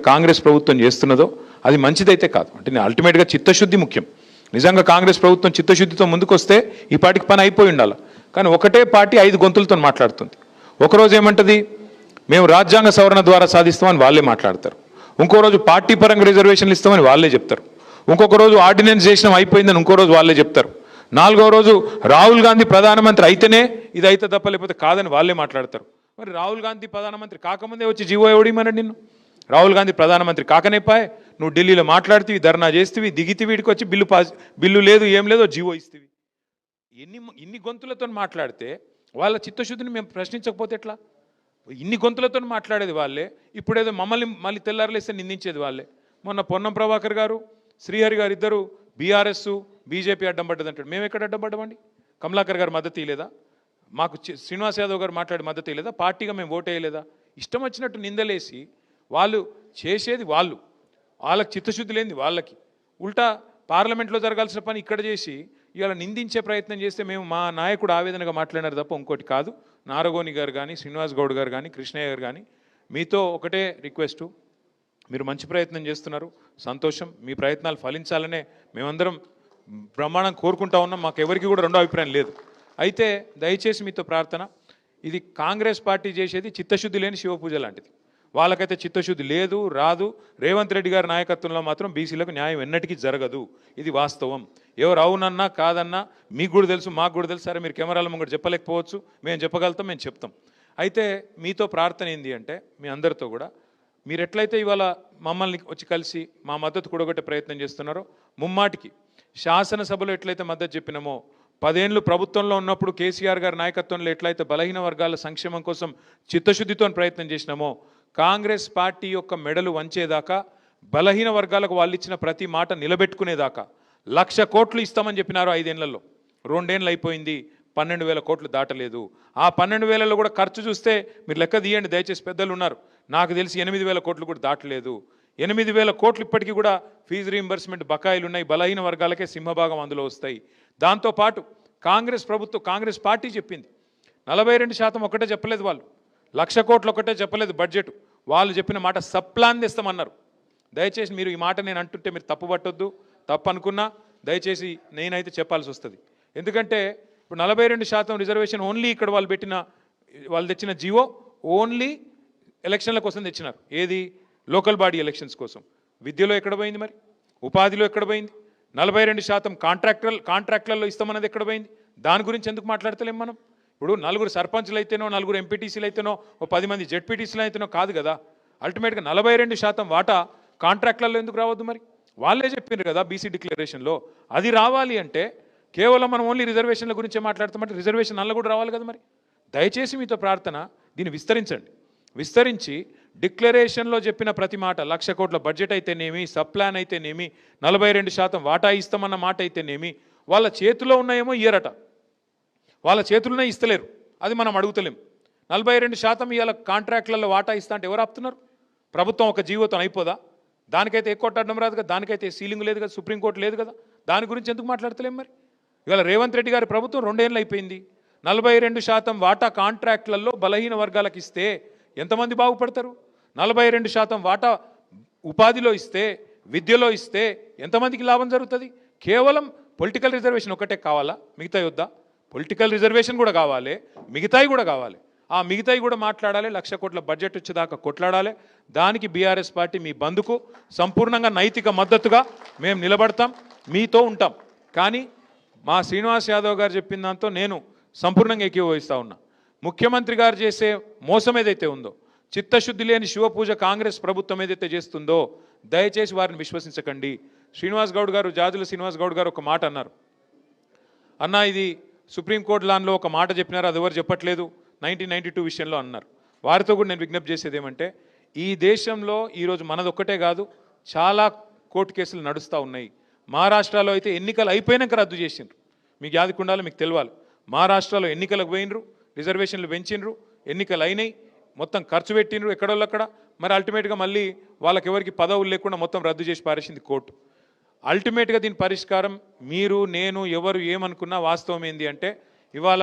కాంగ్రెస్ ప్రభుత్వం చేస్తున్నదో అది మంచిదైతే కాదు. అంటే అల్టిమేట్గా చిత్తశుద్ధి ముఖ్యం. నిజంగా కాంగ్రెస్ ప్రభుత్వం చిత్తశుద్ధితో ముందుకొస్తే ఈ పార్టీకి పని అయిపోయి ఉండాలి. కానీ ఒకటే పార్టీ 5 గొంతులతో మాట్లాడుతుంది. ఒకరోజు ఏమంటది, మేము రాజ్యాంగ సవరణ ద్వారా సాధిస్తామని వాళ్ళే మాట్లాడతారు. ఇంకో రోజు పార్టీ పరంగా రిజర్వేషన్లు ఇస్తామని వాళ్ళే చెప్తారు. ఇంకొక రోజు ఆర్డినెన్స్ చేసినాం అయిపోయిందని ఇంకో రోజు వాళ్ళే చెప్తారు. 4వ రోజు రాహుల్ గాంధీ ప్రధానమంత్రి అయితేనే ఇది అయితే తప్ప లేకపోతే కాదని వాళ్ళే మాట్లాడతారు. మరి రాహుల్ గాంధీ ప్రధానమంత్రి కాకముందే వచ్చి జీవో ఎవడిమన్నాడు నిన్ను? రాహుల్ గాంధీ ప్రధానమంత్రి కాకనే పాయ్, నువ్వు ఢిల్లీలో మాట్లాడుతీవి, ధర్నా చేస్తేవి, దిగితే వీడికి వచ్చి బిల్లు లేదు ఏం లేదో జీవో ఇస్తేవి. ఇన్ని గొంతులతో మాట్లాడితే వాళ్ళ చిత్తశుద్ధిని మేము ప్రశ్నించకపోతే ఎట్లా? ఇన్ని గొంతులతో మాట్లాడేది వాళ్ళే, ఇప్పుడేదో మమ్మల్ని మళ్ళీ తెల్లారలేస్తే నిందించేది వాళ్ళే. మొన్న పొన్నం ప్రభాకర్ గారు, శ్రీహరి గారు ఇద్దరు బీఆర్ఎస్ బీజేపీ అడ్డం పడ్డది అంటాడు. మేము ఎక్కడ అడ్డం పడ్డామండి? కమలాకర్ గారు మద్దతు ఇవ్వలేదా? మాకు శ్రీనివాస్ యాదవ్ గారు మాట్లాడి మద్దతు ఇవ్వలేదా? పార్టీగా మేము ఓటు వేయలేదా? ఇష్టం వచ్చినట్టు నిందలేసి వాళ్ళు చేసేది వాళ్ళకి చిత్తశుద్ధి లేనిది వాళ్ళకి. ఉల్టా పార్లమెంట్లో జరగాల్సిన పని ఇక్కడ చేసి ఇవాళ నిందించే ప్రయత్నం చేస్తే మేము మా నాయకుడు ఆవేదనగా మాట్లాడినారు తప్ప ఇంకోటి కాదు. నారగోని గారు కానీ, శ్రీనివాస్ గౌడ్ గారు కానీ, కృష్ణయ్య గారు కానీ, మీతో ఒకటే రిక్వెస్టు, మీరు మంచి ప్రయత్నం చేస్తున్నారు, సంతోషం. మీ ప్రయత్నాలు ఫలించాలనే మేమందరం బ్రహ్మాండం కోరుకుంటా ఉన్నాం. మాకు ఎవరికి కూడా రెండో అభిప్రాయం లేదు. అయితే దయచేసి మీతో ప్రార్థన, ఇది కాంగ్రెస్ పార్టీ చేసేది చిత్తశుద్ధి లేని శివపూజ లాంటిది. వాళ్ళకైతే చిత్తశుద్ధి లేదు, రాదు. రేవంత్ రెడ్డి గారి నాయకత్వంలో మాత్రం బీసీలకు న్యాయం ఎన్నటికీ జరగదు. ఇది వాస్తవం. ఎవరు అవునన్నా కాదన్నా మీకు కూడా తెలుసు, మాకు కూడా తెలుసు. సరే, మీరు కెమెరాల ముంగట చెప్పలేకపోవచ్చు, మేము చెప్పగలుగుతాం, మేము చెప్తాం. అయితే మీతో ప్రార్థన ఏంది అంటే, మీ అందరితో కూడా, మీరు ఎట్లయితే ఇవాళ మమ్మల్ని వచ్చి కలిసి మా మద్దతు కూడగొట్టే ప్రయత్నం చేస్తున్నారో, ముమ్మాటికి శాసనసభలో ఎట్లయితే మద్దతు చెప్పినామో, 10 ఏళ్ళు ప్రభుత్వంలో ఉన్నప్పుడు కేసీఆర్ గారి నాయకత్వంలో ఎట్లయితే బలహీన వర్గాల సంక్షేమం కోసం చిత్తశుద్ధితో ప్రయత్నం చేసినామో, కాంగ్రెస్ పార్టీ యొక్క మెడలు వంచేదాకా, బలహీన వర్గాలకు వాళ్ళు ఇచ్చిన ప్రతి మాట నిలబెట్టుకునేదాకా 1,00,000 కోట్లు ఇస్తామని చెప్పినారు 5 ఏళ్లలో. 2 ఏళ్ళు అయిపోయింది, 12,000 కోట్లు దాటలేదు. ఆ 12,000లో కూడా ఖర్చు చూస్తే మీరు లెక్క తీయండి దయచేసి, పెద్దలు ఉన్నారు. నాకు తెలిసి 8,000 కోట్లు కూడా దాటలేదు. 8,000 కోట్లు ఇప్పటికీ కూడా ఫీజు రీయింబర్స్మెంట్ బకాయిలు ఉన్నాయి. బలహీన వర్గాలకే సింహభాగం అందులో వస్తాయి. దాంతోపాటు కాంగ్రెస్ పార్టీ చెప్పింది 42% ఒకటే చెప్పలేదు వాళ్ళు, 1,00,000 కోట్లు ఒకటే చెప్పలేదు బడ్జెట్. వాళ్ళు చెప్పిన మాట సప్లాన్ తెస్తామన్నారు. దయచేసి మీరు ఈ మాట నేను అంటుంటే మీరు తప్పు పట్టొద్దు, తప్పు అనుకున్నా దయచేసి నేనైతే చెప్పాల్సి వస్తుంది. ఎందుకంటే ఇప్పుడు 42% రిజర్వేషన్ ఓన్లీ ఇక్కడ వాళ్ళు తెచ్చిన జీవో ఓన్లీ ఎలక్షన్ల కోసం తెచ్చినారు. ఏది? లోకల్ బాడీ ఎలక్షన్స్ కోసం. విద్యలో ఎక్కడ పోయింది మరి? ఉపాధిలో ఎక్కడ పోయింది? 42% కాంట్రాక్టులలో ఇస్తామన్నది ఎక్కడ పోయింది? దాని గురించి ఎందుకు మాట్లాడతలేం మనం? ఇప్పుడు 4 సర్పంచ్లు అయితేనో, 4 ఎంపీటీసీలు అయితేనో, 10 మంది జెడ్పీటీసీలు అయితేనో కాదు కదా. అల్టిమేట్గా 42% వాటా కాంట్రాక్టులలో ఎందుకు రావద్దు మరి? వాళ్ళే చెప్పిండ్రు కదా బీసీ డిక్లరేషన్లో. అది రావాలి అంటే కేవలం మనం ఓన్లీ రిజర్వేషన్ల గురించే మాట్లాడతామంటే రిజర్వేషన్ అల్ల కూడా రావాలి కదా మరి. దయచేసి మీతో ప్రార్థన, దీన్ని విస్తరించి డిక్లరేషన్లో చెప్పిన ప్రతి మాట, 1,00,000 కోట్ల బడ్జెట్ అయితేనేమి, సబ్ ప్లాన్ అయితేనేమి, 42% వాటా ఇస్తామన్న మాట అయితేనేమి, వాళ్ళ చేతిలో ఉన్నాయేమో ఇయ్యరట, వాళ్ళ చేతుల్లోనే ఇస్తలేరు. అది మనం అడుగుతలేం. 42% ఇవాళ కాంట్రాక్టులలో వాటా ఇస్తా అంటే ఎవరు ఆపుతున్నారు? ప్రభుత్వం ఒక జీవోతో అయిపోదా? దానికైతే ఎక్కువ అడ్డం రాదు కదా, దానికైతే సీలింగ్ లేదు కదా, సుప్రీంకోర్టు లేదు కదా. దాని గురించి ఎందుకు మాట్లాడతలేం మరి? ఇవాళ రేవంత్ రెడ్డి గారి ప్రభుత్వం 2 ఏళ్ళు అయిపోయింది. 42% వాటా కాంట్రాక్టులలో బలహీన వర్గాలకు ఇస్తే ఎంతమంది బాగుపడతారు? 42% వాటా ఉపాధిలో ఇస్తే, విద్యలో ఇస్తే ఎంతమందికి లాభం జరుగుతుంది? కేవలం పొలిటికల్ రిజర్వేషన్ ఒకటే కావాలా? మిగతా వద్దా? పొలిటికల్ రిజర్వేషన్ కూడా కావాలి, మిగతాయి కూడా కావాలి. ఆ మిగతాయి కూడా మాట్లాడాలి. 1,00,000 కోట్ల బడ్జెట్ వచ్చేదాకా కొట్లాడాలి. దానికి బీఆర్ఎస్ పార్టీ మీ బంధుకు సంపూర్ణంగా నైతిక మద్దతుగా మేము నిలబడతాం, మీతో ఉంటాం. కానీ మా శ్రీనివాస్ యాదవ్ గారు చెప్పిన దాంతో నేను సంపూర్ణంగా ఏకీభవిస్తూ ఉన్నా. ముఖ్యమంత్రి గారు చేసే మోసం ఏదైతే ఉందో, చిత్తశుద్ధి లేని శివపూజ కాంగ్రెస్ ప్రభుత్వం ఏదైతే చేస్తుందో, దయచేసి వారిని విశ్వసించకండి. జాజుల శ్రీనివాస్ గౌడ్ గారు ఒక మాట అన్నారు. అన్నా, ఇది సుప్రీంకోర్టు లాన్లో ఒక మాట చెప్పినారు, అది ఎవరు చెప్పట్లేదు, 1992 విషయంలో అన్నారు. వారితో కూడా నేను విజ్ఞప్తి చేసేది ఏమంటే, ఈ దేశంలో ఈరోజు మనదొక్కటే కాదు, చాలా కోర్టు కేసులు నడుస్తూ ఉన్నాయి. మహారాష్ట్రలో అయితే ఎన్నికలు అయిపోయినాక రద్దు చేసిండ్రు. మీకు యాదకుండాలి, మీకు తెలియాలి. మహారాష్ట్రలో ఎన్నికలకు పోయినరు, రిజర్వేషన్లు పెంచిండ్రు, ఎన్నికలు అయినాయి, మొత్తం ఖర్చు పెట్టినరు ఎక్కడోళ్ళక్కడ. మరి అల్టిమేట్గా మళ్ళీ వాళ్ళకి ఎవరికి పదవులు లేకుండా మొత్తం రద్దు చేసి పారేసింది కోర్టు. అల్టిమేట్గా దీని పరిష్కారం మీరు, నేను, ఎవరు ఏమనుకున్నా వాస్తవం ఏంది అంటే, ఇవాళ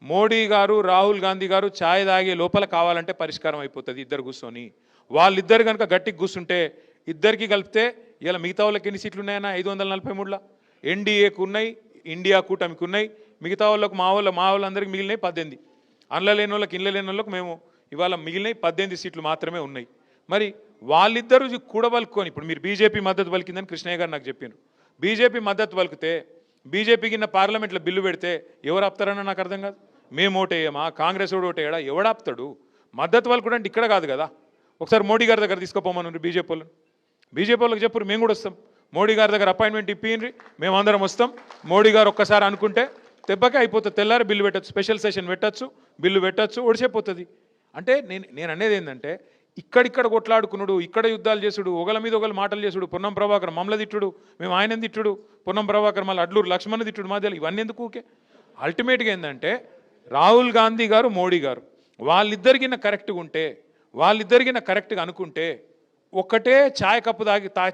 మోడీ గారు, రాహుల్ గాంధీ గారు ఛాయ్ తాగే లోపల కావాలంటే పరిష్కారం అయిపోతుంది. ఇద్దరు కూర్చొని వాళ్ళిద్దరు కనుక గట్టికి కూర్చుంటే ఇద్దరికి కలిపితే ఇలా మిగతా వాళ్ళకి ఎన్ని సీట్లు ఉన్నాయన్నా 543లా ఎన్డీఏకు ఉన్నాయి, ఇండియా కూటమికి ఉన్నాయి, మిగతా వాళ్ళకు మా వాళ్ళందరికీ మిగిలినాయి 18. అండ్ల లేని వాళ్ళకి ఇండ్ల లేని వాళ్ళకి మేము ఇవాళ మిగిలినాయి 18 సీట్లు మాత్రమే ఉన్నాయి. మరి వాళ్ళిద్దరూ కూడబలుకొని ఇప్పుడు మీరు బీజేపీ మద్దతు పలికిందని కృష్ణయ్య గారు నాకు చెప్పారు. బీజేపీ మద్దతు పలికితే బీజేపీ కింద పార్లమెంట్లో బిల్లు పెడితే ఎవరు ఆపుతారన్న నాకు అర్థం కాదు. మేము ఓటేయమా, కాంగ్రెస్ ఓటు ఓటేయడా, ఎవడాపుతాడు? మద్దతు పలుకుడు అంటే ఇక్కడ కాదు కదా. ఒకసారి మోడీ గారి దగ్గర తీసుకోపోమని బీజేపీ వాళ్ళకి చెప్పరు, మేము కూడా వస్తాం. మోడీ గారి దగ్గర అపాయింట్మెంట్ ఇప్పిండ్రి, మేమందరం వస్తాం. మోడీ గారు ఒక్కసారి అనుకుంటే దెబ్బకే అయిపోతుంది. తెల్లారి బిల్లు పెట్టచ్చు, స్పెషల్ సెషన్ పెట్టచ్చు, బిల్లు పెట్టచ్చు, ఒడిసేపోతుంది. అంటే నేను అనేది ఏంటంటే ఇక్కడిక్కడ కొట్లాడుకున్నాడు, ఇక్కడ యుద్ధాలు చేసుడు, ఒకళ్ళ మీద ఒకళ్ళు మాటలు చేసుడు, పొన్నం ప్రభాకర్ మమ్మల్ని తిట్టుడు, మేము ఆయన తిట్టుడు, పొన్నం ప్రభాకర్ మళ్ళీ అడ్లూరు లక్ష్మణ్ తిట్టుడు మధ్యలో ఇవన్నీ ఎందుకు ఊకే? అల్టిమేట్గా ఏంటంటే రాహుల్ గాంధీ గారు మోడీ గారు వాళ్ళిద్దరికిన కరెక్ట్గా ఉంటే, వాళ్ళిద్దరికిన కరెక్ట్గా అనుకుంటే ఒక్కటే ఛాయ్ కప్పు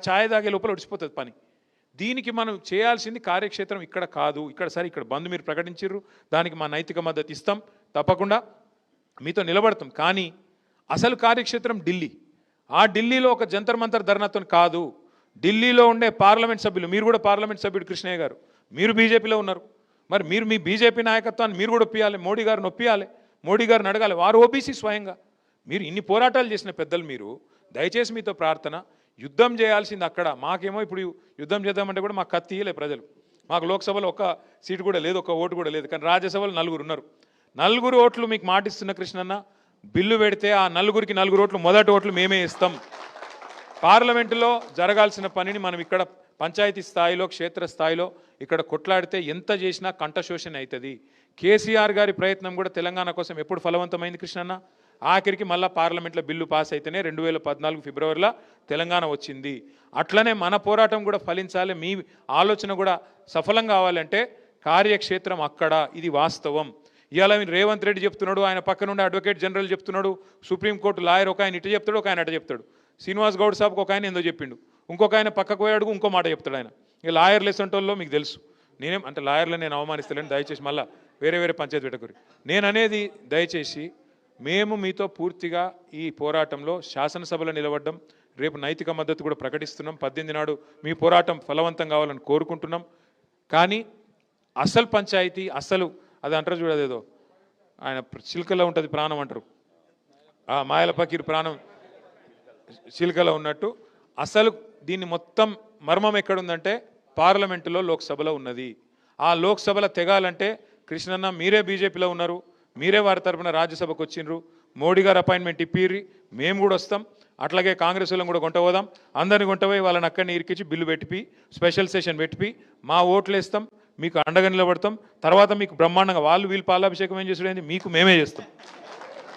ఛాయ్ తాగే లోపల ఒడిచిపోతుంది పని. దీనికి మనం చేయాల్సింది కార్యక్షేత్రం ఇక్కడ కాదు. ఇక్కడ బంద్ మీరు ప్రకటించారు, దానికి మా నైతిక మద్దతు ఇస్తాం, తప్పకుండా మీతో నిలబడతాం. కానీ అసలు కార్యక్షేత్రం ఢిల్లీ. ఆ ఢిల్లీలో ఒక జంతర్ మంతర్ ధర్నాతో కాదు. ఢిల్లీలో ఉండే పార్లమెంట్ సభ్యులు, మీరు కూడా పార్లమెంట్ సభ్యుడు కృష్ణయ్య గారు, మీరు బీజేపీలో ఉన్నారు. మరి మీరు మీ బీజేపీ నాయకత్వాన్ని మీరు కూడా ఒప్పియాలి, మోడీ గారిని ఒప్పియాలి, మోడీ గారిని అడగాలి. వారు ఓబీసీ స్వయంగా. మీరు ఇన్ని పోరాటాలు చేసిన పెద్దలు మీరు, దయచేసి మీతో ప్రార్థన, యుద్ధం చేయాల్సింది అక్కడ. మాకేమో ఇప్పుడు యుద్ధం చేద్దామంటే కూడా మాకు కత్తి ఇయ్యలే ప్రజలు. మాకు లోక్సభలో ఒక్క సీటు కూడా లేదు, ఒక్క ఓటు కూడా లేదు. కానీ రాజ్యసభలో 4 ఉన్నారు. 4 ఓట్లు మీకు మాటిస్తున్న కృష్ణన్న, బిల్లు పెడితే ఆ 4 ఓట్లు మొదటి ఓట్లు మేమే ఇస్తాం. పార్లమెంటులో జరగాల్సిన పనిని మనం ఇక్కడ పంచాయతీ స్థాయిలో, క్షేత్ర స్థాయిలో ఇక్కడ కొట్లాడితే ఎంత చేసినా కంఠశోషణ అవుతుంది. కేసీఆర్ గారి ప్రయత్నం కూడా తెలంగాణ కోసం ఎప్పుడు ఫలవంతమైంది కృష్ణన్న? ఆఖరికి మళ్ళీ పార్లమెంట్లో బిల్లు పాస్ అయితేనే 2014 ఫిబ్రవరిలో తెలంగాణ వచ్చింది. అట్లనే మన పోరాటం కూడా ఫలించాలి, మీ ఆలోచన కూడా సఫలం కావాలంటే కార్యక్షేత్రం అక్కడ. ఇది వాస్తవం. ఇవాళ రేవంత్ రెడ్డి చెప్తున్నాడు, ఆయన పక్క నుండి అడ్వకేట్ జనరల్ చెప్తున్నాడు, సుప్రీంకోర్టు లాయర్ ఒక ఆయన ఇటు చెప్తాడు, ఒక ఆయన అటు చెప్తాడు. శ్రీనివాస్ గౌడ్ సాబ్కి ఒక ఆయన ఏందో చెప్పిండు, ఇంకొక ఆయన పక్కకు పోయాడు, ఇంకో మాట చెప్తాడు ఆయన. ఇక లాయర్లు ఎసంటోల్లో మీకు తెలుసు. నేనేం అంటే లాయర్లు నేను అవమానిస్తలేను, దయచేసి మళ్ళీ వేరే పంచాయతీ పెట్టకూరి. నేను అనేది దయచేసి మేము మీతో పూర్తిగా ఈ పోరాటంలో శాసనసభలో నిలబడ్డం, రేపు నైతిక మద్దతు కూడా ప్రకటిస్తున్నాం. 18 నాడు మీ పోరాటం ఫలవంతం కావాలని కోరుకుంటున్నాం. కానీ అసలు పంచాయతీ, అసలు అది అంటారు చూడదేదో, ఆయన చిలుకలో ఉంటుంది ప్రాణం అంటారు, ఆ మాయల పకీర్ ప్రాణం చిలుకలో ఉన్నట్టు అసలు దీన్ని మొత్తం మర్మం ఎక్కడుందంటే పార్లమెంటులో, లోక్సభలో ఉన్నది. ఆ లోక్సభలో తెగాలంటే కృష్ణన్న మీరే బీజేపీలో ఉన్నారు, మీరే వారి తరఫున రాజ్యసభకు వచ్చిండ్రు, మోడీ గారు అపాయింట్మెంట్ ఇప్పిర్రి, మేము కూడా వస్తాం. అట్లాగే కాంగ్రెస్ వాళ్ళని కూడా కొంటపోదాం, అందరిని కొంటపోయి వాళ్ళని అక్కడిని ఇరికించి బిల్లు పెట్టిపి, స్పెషల్ సెషన్ పెట్టిపి, మా ఓట్లు వేస్తాం, మీకు అండగా నిలబడతాం. తర్వాత మీకు బ్రహ్మాండంగా వీళ్ళు పాలాభిషేకం ఏం చేసుడేంది, మీకు మేమే చేస్తాం.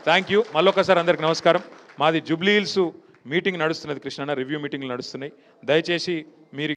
Thank you. మళ్ళొకసారి అందరికి నమస్కారం. మాది జూబ్లీ హిల్స్ మీటింగ్ నడుస్తున్నది కృష్ణన్న, రివ్యూ మీటింగ్లు నడుస్తున్నాయి. దయచేసి మీరు